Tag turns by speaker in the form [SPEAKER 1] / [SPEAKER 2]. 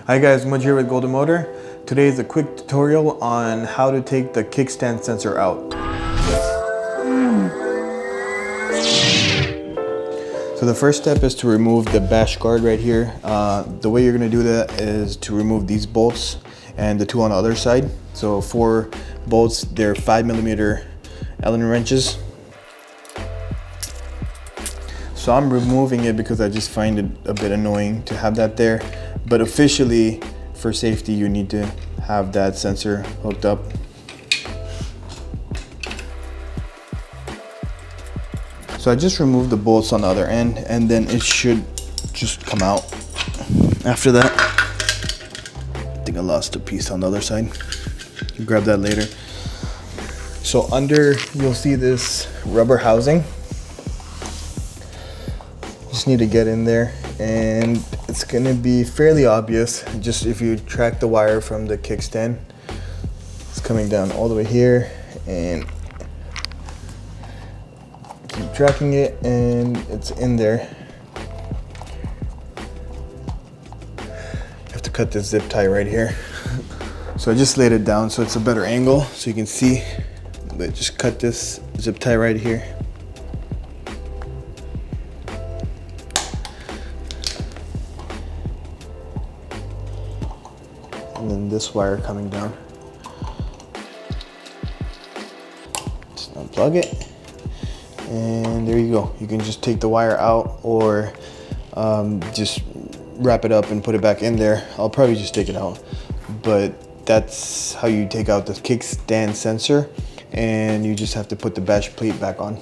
[SPEAKER 1] Hi guys, Mudge here with Golden Motor. Today is a quick tutorial on how to take the kickstand sensor out. So the first step is to remove the bash guard right here. The way you're going to do that is to remove these bolts and the two on the other side. So 4 bolts, they're 5mm Allen wrenches. So I'm removing it because I just find it a bit annoying to have that there. But officially, for safety, you need to have that sensor hooked up. So I just removed the bolts on the other end, and then it should just come out. After that, I think I lost a piece on the other side. Grab that later. So under, you'll see this rubber housing. Just need to get in there, and it's gonna be fairly obvious just if you track the wire from the kickstand. It's coming down all the way here, and keep tracking it, and it's in there. You have to cut this zip tie right here. So I just laid it down so it's a better angle so you can see, but just cut this zip tie right here. And then this wire coming down. Just unplug it, and there you go. You can just take the wire out, or just wrap it up and put it back in there. I'll probably just take it out, but that's how you take out the kickstand sensor, and you just have to put the bash plate back on.